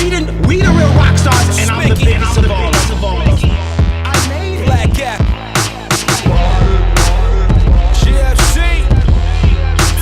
We the real rock stars, and I'm the biggest of all. I made it. Black Gap. GFC.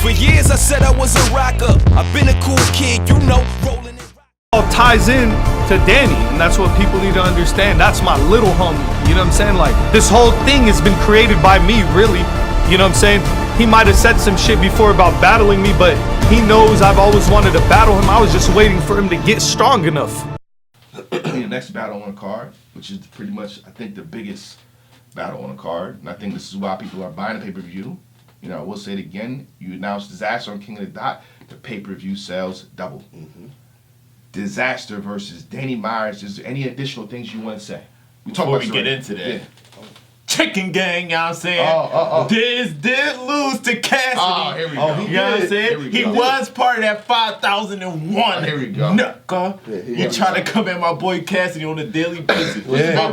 For years I said I was a rocker. I've been a cool kid, you know, rolling it. All ties in to Danny, and that's what people need to understand. That's my little homie. You know what I'm saying? Like, this whole thing has been created by me, really. You know what I'm saying? He might have said some shit before about battling me, but he knows I've always wanted to battle him. I was just waiting for him to get strong enough. The next battle on the card, which is pretty much, I think, the biggest battle on the card, and I think this is why people are buying the pay-per-view. You know, I will say it again. You announced Dizaster on King of the Dot. The pay-per-view sales doubled. Dizaster versus Danny Myers. Is there any additional things you want to say? Before we get into that. Yeah. Chicken gang, you know what I'm saying? Diz did lose to Cassidy. Oh, here we go. You know what I'm saying? He was part of that 5001. Here we go. Nucka. You try to come at my boy Cassidy on a daily basis. My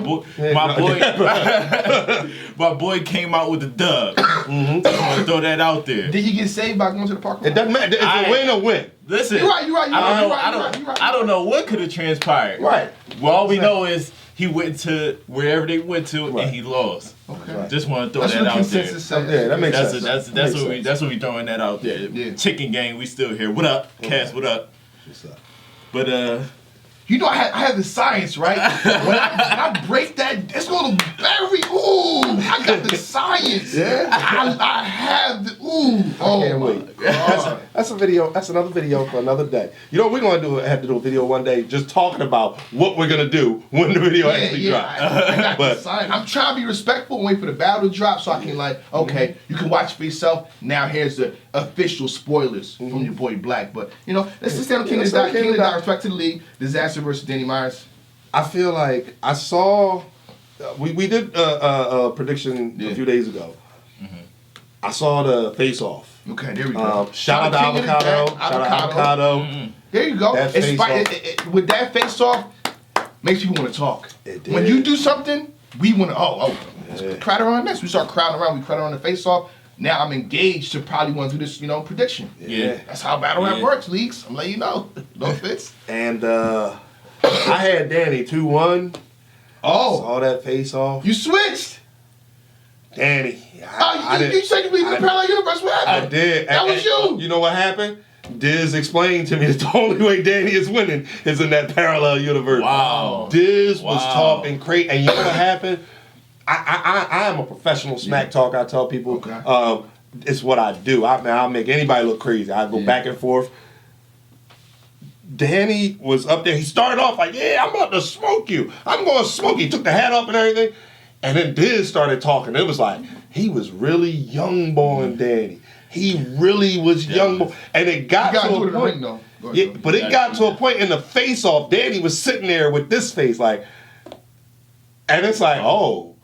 boy came out with a dub. I'm gonna throw that out there. Did he get saved by going to the park? It doesn't matter. It's a win or win. Listen, You're right. I don't know what could have transpired. Right. Well, all we know is he went to wherever they went to and he lost. Okay. Right. Just want to throw That's that what out there. consensus says. Yeah, that makes sense. That's what we throwing that out there. Yeah. Chicken gang, we still here. What up, Cass? What up? What's up? But You know, I have the science, right? when I break that, it's gonna be very. Ooh, I got the science. Yeah. I have the. Ooh. Oh, Can't wait. That's a video. That's another video for another day. You know what we're gonna do? Have to do a video one day, just talking about what we're gonna do when the video actually drops. I got the science. I'm trying to be respectful and wait for the battle to drop so I can okay, you can watch for yourself. Now here's the official spoilers from your boy Black. But you know, let's just stay on King of the Dot. King of the Dot, respect to the league. Dizaster versus Danny Myers. I feel like I saw. We did a prediction a few days ago. I saw the face off. Okay, there we go. Shout out to Avocado. Shout out Avocado. There you go. That face off. With that face off, makes people want to talk. It did. When you do something, we want to. Let's crowd around this. We start crowding around. We crowd around the face off. Now I'm engaged to probably want to do this, prediction. yeah. That's how battle rap works, leagues. I'm letting you know. No fits. And I had Danny 2-1. Oh, Saw that face off. you switched. Danny. You said you believe in the parallel universe. What happened? I did. That was you. You know what happened? Diz explained to me that the only way Danny is winning is in that parallel universe. Wow. Diz was talking crazy. And you know what happened? I am a professional smack talker. I tell people it's what I do. I'll make anybody look crazy. I go back and forth. Danny was up there. He started off like, yeah, I'm about to smoke you. I'm going to smoke you. He took the hat off and everything. And then Diz started talking. It was like, he was really young boy Danny. He really was young boy. And it got to a point. But it got to a point in the face off. Danny was sitting there with this face like, and it's like, oh,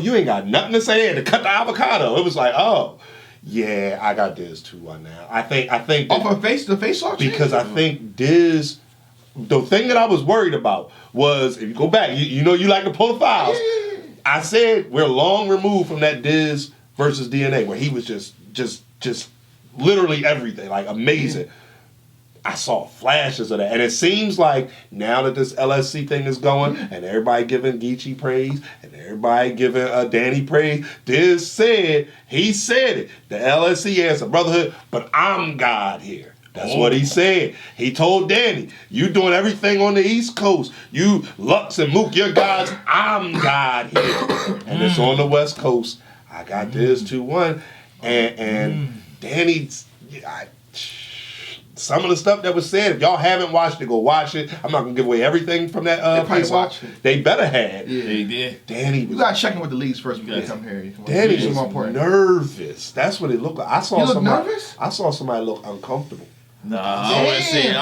you ain't got nothing to say to cut the avocado. It was like, oh, yeah, I got Diz 2-1 now. I think. The face off. Because I think Diz. The thing that I was worried about was if you go back, you know you like to pull the files. I said we're long removed from that Diz versus DNA where he was just literally everything, like amazing. I saw flashes of that. And it seems like now that this LSC thing is going and everybody giving Geechee praise and everybody giving Danny praise, Diz said, he said it, the LSC has a brotherhood, but I'm God here. That's what he said. He told Danny, you doing everything on the East Coast. You Lux and Mook, you're gods. I'm God here. And it's on the West Coast. I got Diz 2-1. And Danny, some of the stuff that was said, if y'all haven't watched it, go watch it. I'm not gonna give away everything from that place. They better have. Yeah, they did. Danny, you gotta check in with the leagues first before you come here. Danny was nervous. That's what it looked like. I saw somebody. Nervous? I saw somebody look uncomfortable. Nah, I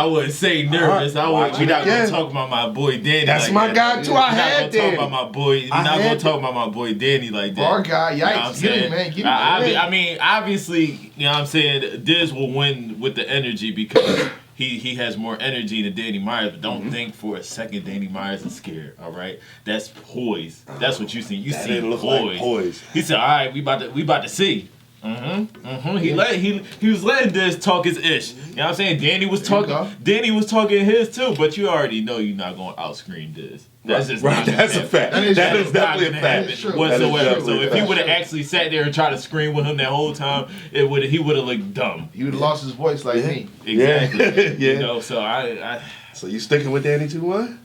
wouldn't say nervous. Right. We're not gonna talk about my boy Danny. That's like my that. guy too. I had Danny. We're not gonna talk about my boy Danny like that. Our guy, yikes! You know Get him, man. I mean, obviously, you know what I'm saying. Diz will win with the energy because he has more energy than Danny Myers. But don't think for a second Danny Myers is scared. All right, that's poise. That's what you see. You see look poise. like poise. He said, "All right, we about to see." He was letting Diz talk his ish. You know what I'm saying? Danny was talking his too, but you already know you're not going to outscreen Diz. That's just right. That's a fact. That is definitely a fact whatsoever. So if he would have actually sat there and tried to scream with him that whole time, he would have looked dumb. He would have lost his voice like me. Exactly. Yeah. You know, so I So you sticking with Danny 2-1?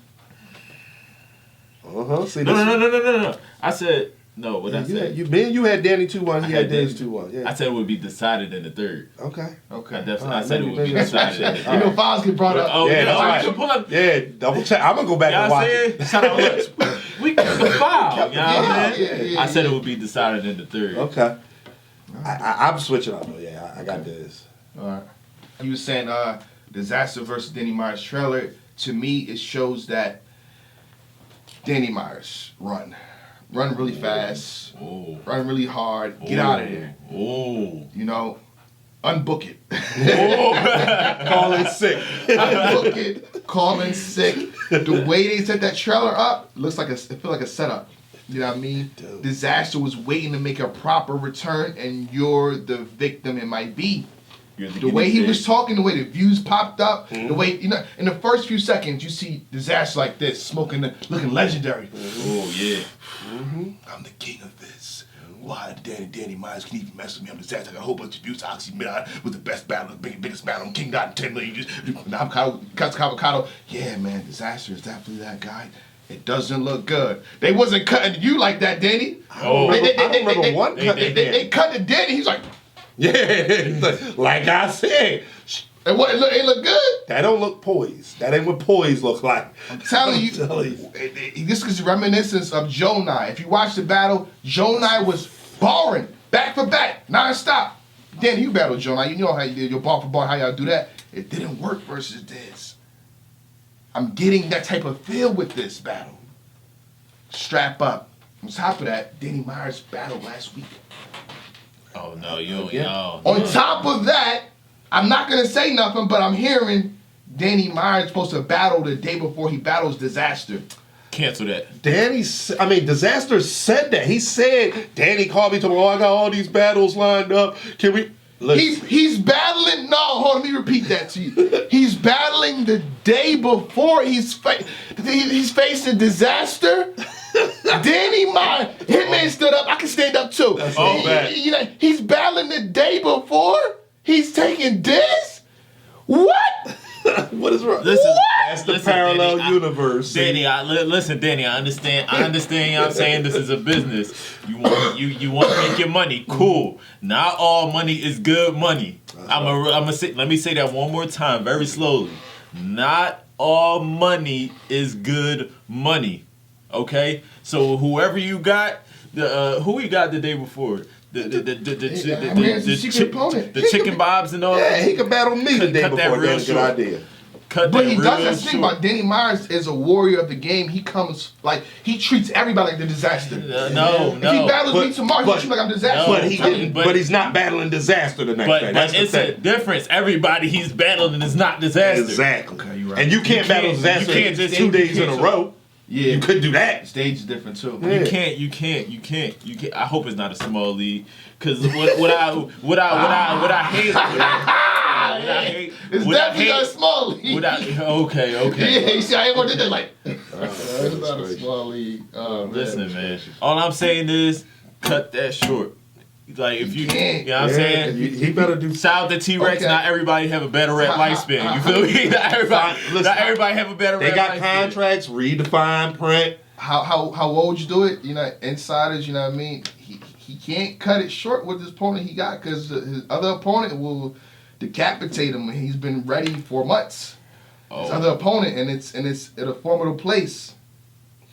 See, No. I said no. What I said? You had Danny 2-1. He had Diz 2-1. Yeah. I said it would be decided in the third. Okay. I said it would be decided in the third. You know, fouls get brought up. Oh, Yeah, yeah, that's you pull up. Yeah, double check. I'm gonna go back and watch it. Shout out Lex. We got the foul. You know what I'm saying? Yeah. I said it would be decided in the third. Okay. I'm switching up though. Yeah, I got this. All right. You were saying Dizaster versus Danny Myers trailer. To me, it shows that Danny Myers run really fast, run really hard, get out of there. You know, unbook it. Call in sick. Unbook it. Call in sick. The way they set that trailer up it feels like a setup. You know what I mean? Dude. Dizaster was waiting to make a proper return, and you're the victim. It might be. The way he was talking, the way the views popped up, the way, you know, in the first few seconds, you see Dizaster like this, smoking, looking legendary. Oh, yeah. I'm the king of this. Why Danny Myers can even mess with me? I'm Dizaster. I got a whole bunch of views. Oxymiron was the best battle, the biggest battle on King Dot 10 million. Now I'm Avocado. Yeah, man, Dizaster is definitely that guy. It doesn't look good. They wasn't cutting you like that, Danny. I remember one cut they cut to Danny. He's like, yeah, like I said, and what it look good? that don't look poised. That ain't what poise look like. I'm telling you, this is reminiscence of Joe Nye. If you watch the battle, Joe Nye was barring back for back, non-stop. Danny, you battled Joe Nye. You know how you did your bar for bar, how y'all do that. It didn't work versus Diz. I'm getting that type of feel with this battle. Strap up. On top of that, Danny Myers battled last week. Oh, no, you don't know. On top of that, I'm not going to say nothing, but I'm hearing Danny Myers supposed to battle the day before he battles Dizaster. Cancel that. Dizaster said that. He said, Danny called me, told me, I got all these battles lined up. Can we... He's battling. No, hold on. Let me repeat that to you. He's battling the day before he's facing Dizaster. Danny Myers, Hitman stood up. I can stand up too. That's all bad. You know, he's battling the day before. He's taking this. What? What is wrong? Listen, That's the parallel Danny, universe. Danny, Danny, I understand. You know what I'm saying? This is a business. You want to make your money. Cool. Not all money is good money. Let me say that one more time, very slowly. Not all money is good money. Okay? So whoever you got, who you got the day before? The chicken bobs and all that. Yeah, he could battle me the day before. That's a good idea. But he does that thing about Danny Myers is a warrior of the game. He comes like he treats everybody like the Dizaster. No. If he battles me tomorrow, he treats me like I'm Dizaster. But he's not battling Dizaster the next day. But it's a difference. Everybody he's battling is not Dizaster. Exactly. Okay, you're right. And you can't battle Dizaster 2 days in a row. Yeah, you couldn't do that. The stage is different too. Yeah. You can't. I hope it's not a small league, because what I hate. It's definitely not a small league. Okay. Yeah, you see, I ain't gonna do that. Like, it's not a small league. Listen, man. All I'm saying is, cut that short. Like if you know what I'm saying? He better do. Shout out to T-Rex. Okay. Not everybody have a better rap lifespan. You feel me? Not everybody have a better rap lifespan. They got contracts, redefine print. How old you do it? You know, insiders. You know what I mean? He can't cut it short with his opponent he got, because his other opponent will decapitate him. He's been ready for months. His other opponent, and it's at a formidable place.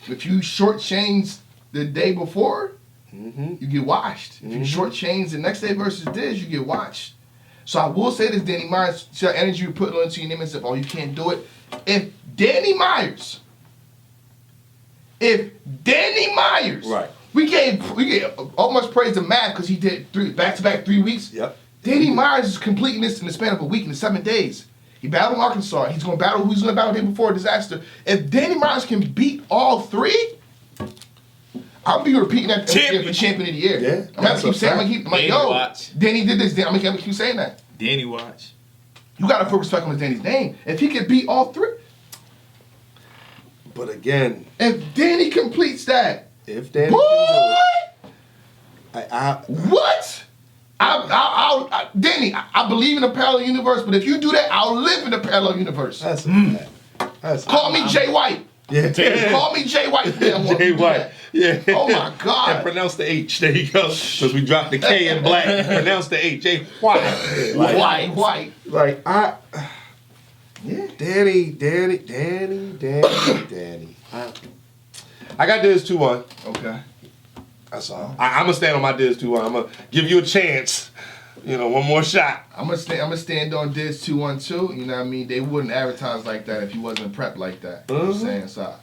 If you shortchange the day before, you get watched. If you shortchange the next day versus Diz, you get watched. So I will say this, Danny Myers, see that energy you put into your name and stuff, oh, you can't do it. If Danny Myers, Right. we gave almost praise to Matt because he did back-to-back 3 weeks. Yep. Danny Myers is completing this in the span of a week, in the 7 days. He battled Arkansas. Who's going to battle him before Dizaster? If Danny Myers can beat all three, I'll be repeating that Champion. for champion of the year. Yeah, I'm gonna that's keep a saying, fact. Danny yo, watch. Danny did this. I'm gonna keep saying that. Danny watch. You gotta put respect on Danny's name. If he can beat all three, But again, if Danny completes that, if Danny boy, can do it, what? Danny, I believe in a parallel universe, but if you do that, I'll live in a parallel universe. that's a fact. That's Call me Jay White. Yeah. Call me Jay White. Jay White. Yeah. Oh my God. And pronounce the H. There you go. Because we dropped the K in black. Pronounce the H. Jay White. White. Like Yeah. Danny. I got Diz 2-1. Okay. That's all. I'm gonna stand on my Diz 2-1. I'm gonna give you a chance. One more shot. I'm gonna stand on Diz 2-1-2. You know what I mean? They wouldn't advertise like that if he wasn't prepped like that. You know what I'm saying? So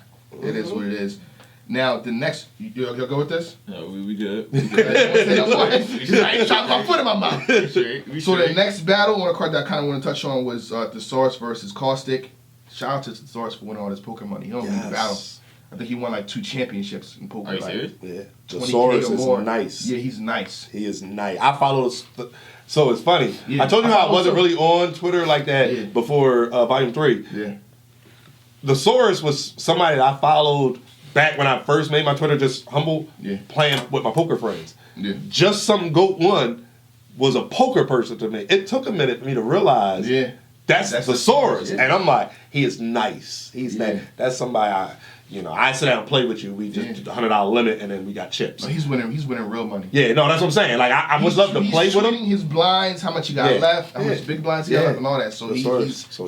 it is what it is. Now the next, you'll go with this? No, we good. I ain't trying to put my foot in my mouth. So the next battle on a card that I kind of want to touch on was Thesaurus versus Caustic. Shout out to Thesaurus for winning all this poker money. He don't win the battle. I think he won like 2 championships in poker. Are you serious? Yeah. 20K Thesaurus or is more. nice. Yeah, he's nice. He is nice. I follow. So it's funny. Yeah, I told you I how I follow wasn't too. really on Twitter like that before Volume 3. Yeah. Thesaurus was somebody that I followed back when I first made my Twitter just humble, Yeah. playing with my poker friends. Yeah. Just Some Goat 1 was a poker person to me. It took a minute for me to realize that's Thesaurus. yeah. And I'm like, he is nice. He's Yeah. that's somebody I sit down and play with you. We just $100 limit and then we got chips. No, he's winning real money. Yeah, no, that's what I'm saying. Like I would love to play with him. He's his blinds, how much he got left, how much big blinds he got Yeah. left, and all that. So he's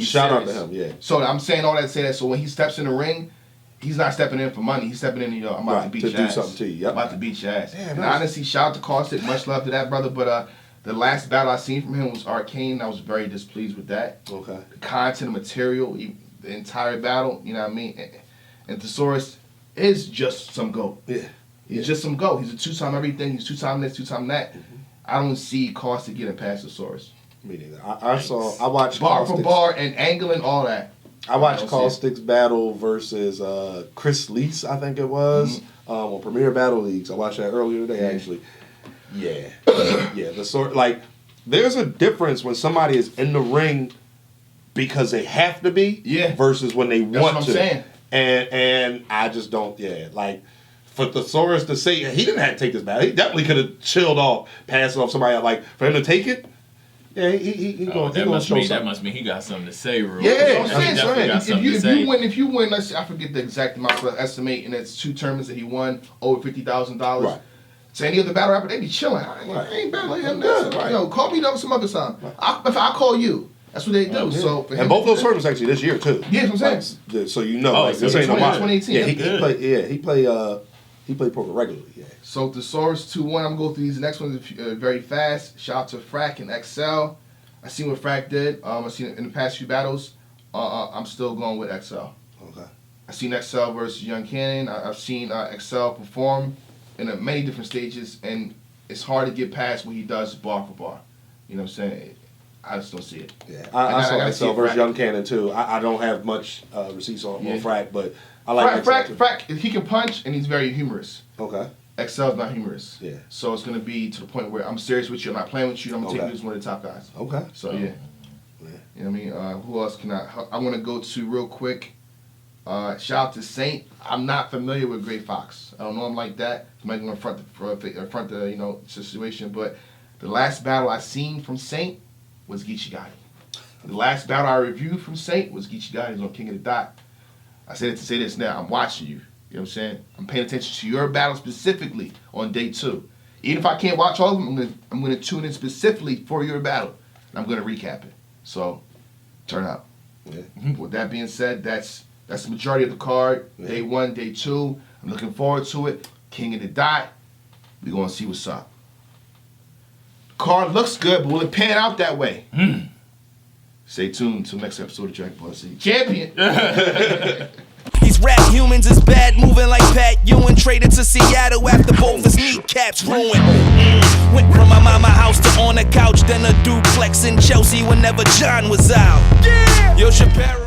shout out to serious. him. Yeah. So I'm saying all that to say that. So when he steps in the ring, he's not stepping in for money. He's stepping in. I'm about to beat to your do ass. something to you. Yep. I'm about to beat your ass. Yeah, and nice. honestly, shout out to Caustic. Much love to that brother. But the last battle I seen from him was Arcane. I was very displeased with that. Okay. The content, the material, the entire battle. You know what I mean? And Thesaurus is just some goat. Yeah. He's just some goat. He's a 2-time everything. He's 2-time this, 2-time that. I don't see Caustic getting past Thesaurus. Me neither. I watched Bar for Caustic's- bar and angling, all that. I watched don't see it. Caustic's battle versus Chris Leese, I think it was, on Premier Battle Leagues. I watched that earlier today, actually. Yeah. Yeah, there's a difference when somebody is in the ring because they have to be versus when they That's want what to. I'm saying. And I just don't, for Thesaurus to say, he didn't have to take this battle. He definitely could have chilled off, passed it off somebody. Like, for him to take it, he gonna show That something. must mean he got something to say, real. Yeah, That's what I'm he saying. So, definitely got something to say. if you win, let's say, I forget the exact amount, but estimate, and it's 2 tournaments that he won over $50,000. Right. So any other battle rapper, they be chilling. I ain't battling him. Good, right. Yo, call me up some other time. If I call you, that's what they do. So for him And both to do those that- tournaments actually this year too. Yeah, that's what I'm saying. Like, so you know, Oh, like so this ain't no 2018, Yeah, that's he played poker regularly. Yeah. So Thesaurus 2-1. I'm going to go through these next ones very fast. Shout out to Frack and XL. I seen what Frack did. I seen it in the past few battles. I'm still going with XL. Okay. I seen XL versus Young Cannon. I've seen XL perform in many different stages, and it's hard to get past what he does bar for bar. You know what I'm saying? I just don't see it. Yeah, I gotta see saw it, XL versus Frack. Young Cannon too. I don't have much receipts on Frack, but I like Frack, XL too. Frack, he can punch, and he's very humorous. Okay. XL's not humorous. Yeah. So it's going to be to the point where I'm serious with you. I'm not playing with you. I'm going to take Okay. you as one of the top guys. Okay. So, yeah. You know what I mean? Who else can I want to go to real quick. Shout out to Saint. I'm not familiar with Gray Fox. I don't know him like that. I'm not going to front the situation. But the last battle I seen from Saint was Geechee Gotti. The last battle I reviewed from Saint was Geechee Gotti. He's on King of the Dot. I said it to say this now. I'm watching you. You know what I'm saying? I'm paying attention to your battle specifically on day 2. Even if I can't watch all of them, I'm gonna tune in specifically for your battle. And I'm gonna recap it. So, turn out. Yeah. With that being said, that's the majority of the card. Yeah. Day 1, day 2. I'm looking forward to it. King of the Dot. We're gonna see what's up. The card looks good, but will it pan out that way? Stay tuned until next episode of Dragon Ball Z. Champion! These rap humans is bad, moving like Pat Ewing. Traded to Seattle after both his kneecaps ruined. Went from my mama house to on the couch, then a duplex in Chelsea whenever John was out. Yo, Chappelle.